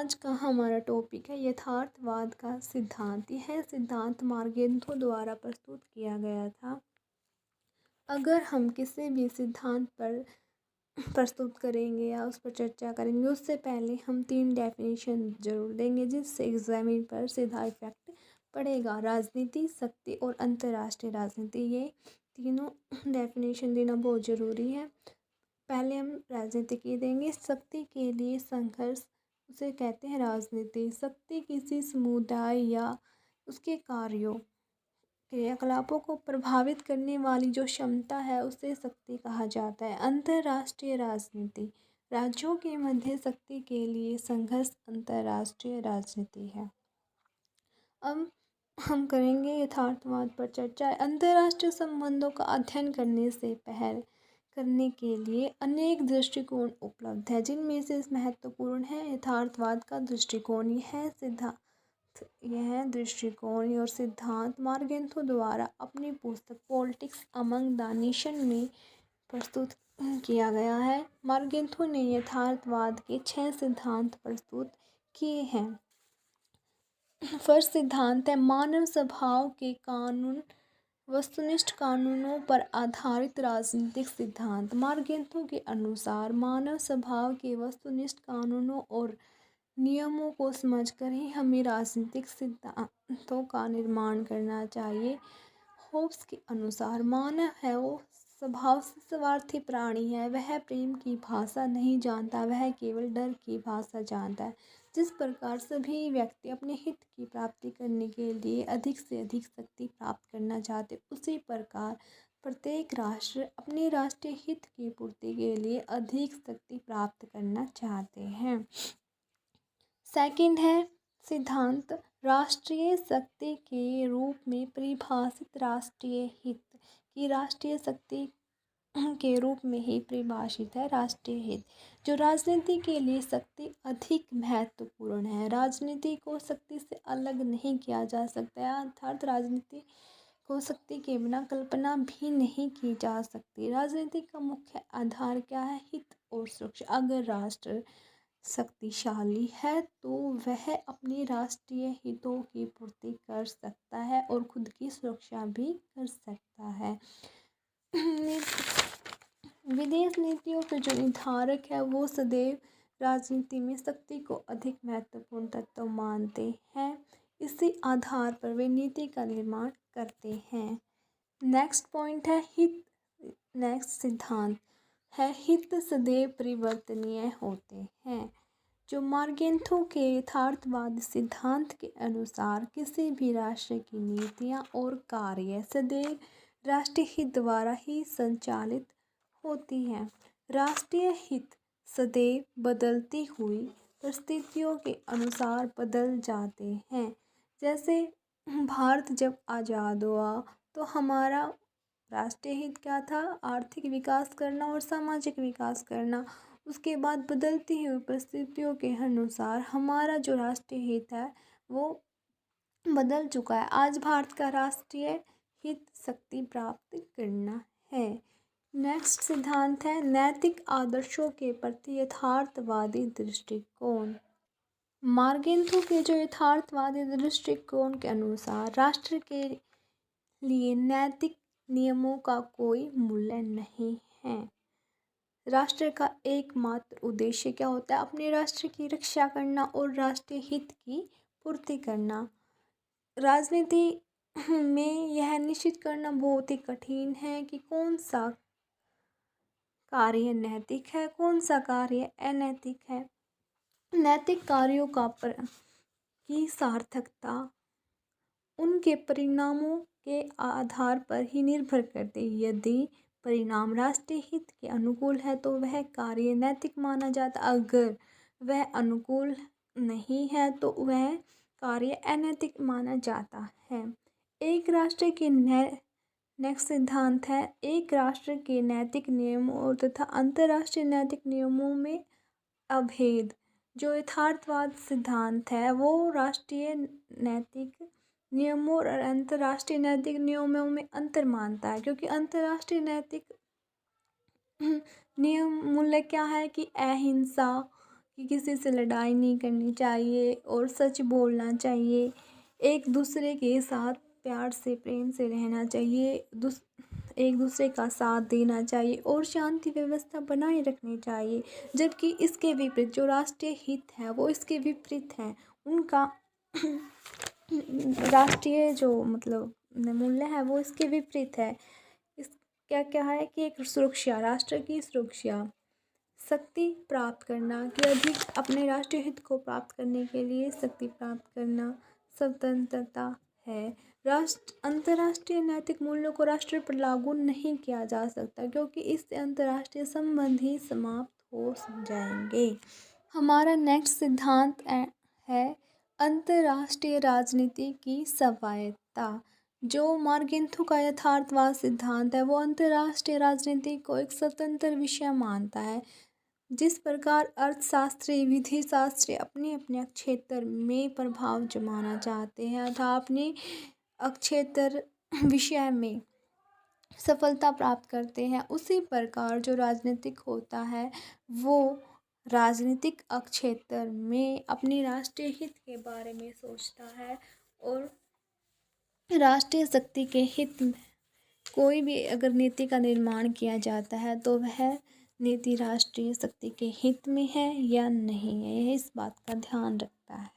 आज का हमारा टॉपिक है यथार्थवाद का सिद्धांत। यह सिद्धांत मार्गेंथो द्वारा प्रस्तुत किया गया था। अगर हम किसी भी सिद्धांत पर प्रस्तुत करेंगे या उस पर चर्चा करेंगे, उससे पहले हम 3 डेफिनेशन जरूर देंगे, जिससे एग्जामिन पर सीधा इफेक्ट पड़ेगा। राजनीति, शक्ति और अंतर्राष्ट्रीय राजनीति, ये तीनों डेफिनेशन देना बहुत ज़रूरी है। पहले हम राजनीति की देंगे। शक्ति के लिए संघर्ष, उसे कहते हैं राजनीति। शक्ति किसी समुदाय या उसके कार्यों, क्रियाकलापों को प्रभावित करने वाली जो क्षमता है, उसे शक्ति कहा जाता है। अंतर्राष्ट्रीय राजनीति, राज्यों के मध्य शक्ति के लिए संघर्ष अंतर्राष्ट्रीय राजनीति है। अब हम करेंगे यथार्थवाद पर चर्चा। अंतर्राष्ट्रीय संबंधों का अध्ययन करने से पहल करने के लिए अनेक दृष्टिकोण उपलब्ध है, जिनमें से महत्वपूर्ण है यथार्थवाद का दृष्टिकोण। यह दृष्टिकोण और सिद्धांत मार्गेंथो द्वारा अपनी पुस्तक पॉलिटिक्स अमंग द नेशन में प्रस्तुत किया गया है। मार्गेंथो ने यथार्थवाद के 6 सिद्धांत प्रस्तुत किए हैं। फर्स्ट सिद्धांत है मानव स्वभाव के कानून, वस्तुनिष्ठ कानूनों पर आधारित राजनीतिक सिद्धांत। मार्गेंथो के अनुसार मानव स्वभाव के वस्तुनिष्ठ कानूनों और नियमों को समझकर ही हमें राजनीतिक सिद्धांतों का निर्माण करना चाहिए। होब्स के अनुसार मानव है वो स्वभाव से स्वार्थी प्राणी है। वह प्रेम की भाषा नहीं जानता, वह केवल डर की भाषा जानता है। जिस प्रकार सभी व्यक्ति अपने हित की प्राप्ति करने के लिए अधिक से अधिक शक्ति प्राप्त करना चाहते, उसी प्रकार प्रत्येक राष्ट्र अपने राष्ट्रीय हित की पूर्ति के लिए अधिक शक्ति प्राप्त करना चाहते हैं। सेकंड है सिद्धांत राष्ट्रीय शक्ति के रूप में परिभाषित राष्ट्रीय हित की राष्ट्रीय शक्ति के रूप में ही परिभाषित है राष्ट्रीय हित, जो राजनीति के लिए शक्ति अधिक महत्वपूर्ण है। राजनीति को शक्ति से अलग नहीं किया जा सकता, अर्थात राजनीति को शक्ति के बिना कल्पना भी नहीं की जा सकती। राजनीति का मुख्य आधार क्या है? हित और सुरक्षा। अगर राष्ट्र शक्तिशाली है तो वह अपने राष्ट्रीय हितों की पूर्ति कर सकता है और खुद की सुरक्षा भी कर सकता है। विदेश नीतियों के जो निर्धारक है वो सदैव राजनीति में शक्ति को अधिक महत्वपूर्ण तत्व मानते हैं। इसी आधार पर वे नीति का निर्माण करते हैं। नेक्स्ट पॉइंट है हित। नेक्स्ट सिद्धांत है हित सदैव परिवर्तनीय होते हैं। जो मार्गेंथो के यथार्थवाद सिद्धांत के अनुसार किसी भी राष्ट्र की नीतियाँ और कार्य सदैव राष्ट्रीय हित द्वारा ही संचालित होती हैं। राष्ट्रीय हित सदैव बदलती हुई परिस्थितियों के अनुसार बदल जाते हैं। जैसे भारत जब आज़ाद हुआ तो हमारा राष्ट्रीय हित क्या था? आर्थिक विकास करना और सामाजिक विकास करना। उसके बाद बदलती हुई परिस्थितियों के अनुसार हमारा जो राष्ट्रीय हित है वो बदल चुका है। आज भारत का राष्ट्रीय हित शक्ति प्राप्त करना है। नेक्स्ट सिद्धांत है नैतिक आदर्शों के प्रति यथार्थवादी दृष्टिकोण। मार्गेंथो के जो यथार्थवादी दृष्टिकोण के अनुसार राष्ट्र के लिए नैतिक नियमों का कोई मूल्य नहीं है। राष्ट्र का एकमात्र उद्देश्य क्या होता है? अपने राष्ट्र की रक्षा करना और राष्ट्रीय हित की पूर्ति करना। राजनीति में यह निश्चित करना बहुत ही कठिन है कि कौन सा कार्य नैतिक है, कौन सा कार्य अनैतिक है। नैतिक कार्यों की सार्थकता उनके परिणामों के आधार पर ही निर्भर करते हैं। यदि परिणाम राष्ट्रीय हित के अनुकूल है तो वह कार्य नैतिक माना जाता। अगर वह अनुकूल नहीं है तो वह कार्य अनैतिक माना जाता है। एक राष्ट्र के नेक्स्ट सिद्धांत है एक राष्ट्र के नैतिक नियमों तथा अंतर्राष्ट्रीय नैतिक नियमों में अभेद। जो यथार्थवाद सिद्धांत है वो राष्ट्रीय नैतिक नियमों और अंतर्राष्ट्रीय नैतिक नियमों में अंतर मानता है, क्योंकि अंतर्राष्ट्रीय नैतिक नियम मूल्य क्या है कि अहिंसा कि किसी से लड़ाई नहीं करनी चाहिए और सच बोलना चाहिए। एक दूसरे के साथ प्यार से प्रेम से रहना चाहिए, एक दूसरे का साथ देना चाहिए और शांति व्यवस्था बनाए रखनी चाहिए। जबकि इसके विपरीत जो राष्ट्रीय हित है वो इसके विपरीत है। उनका राष्ट्रीय जो मतलब मूल्य है वो इसके विपरीत है। इस क्या क्या है कि एक सुरक्षा, राष्ट्र की सुरक्षा, शक्ति प्राप्त करना कि अधिक अपने राष्ट्रीय हित को प्राप्त करने के लिए शक्ति प्राप्त करना स्वतंत्रता है। अंतर्राष्ट्रीय नैतिक मूल्यों को राष्ट्र पर लागू नहीं किया जा सकता क्योंकि इससे अंतर्राष्ट्रीय संबंध ही समाप्त हो जाएंगे। हमारा नेक्स्ट सिद्धांत है अंतर्राष्ट्रीय राजनीति की स्वायत्तता। जो मार्गेंथु का यथार्थवाद सिद्धांत है वो अंतर्राष्ट्रीय राजनीति को एक स्वतंत्र विषय मानता है। जिस प्रकार अर्थशास्त्री, विधि शास्त्री अपने अपने क्षेत्र में प्रभाव जमाना चाहते हैं अथवा अपने क्षेत्र विषय में सफलता प्राप्त करते हैं, उसी प्रकार जो राजनीतिक होता है वो राजनीतिक क्षेत्र में अपनी राष्ट्रीय हित के बारे में सोचता है और राष्ट्रीय शक्ति के हित में कोई भी अगर नीति का निर्माण किया जाता है तो वह नीति राष्ट्रीय शक्ति के हित में है या नहीं है, यह इस बात का ध्यान रखता है।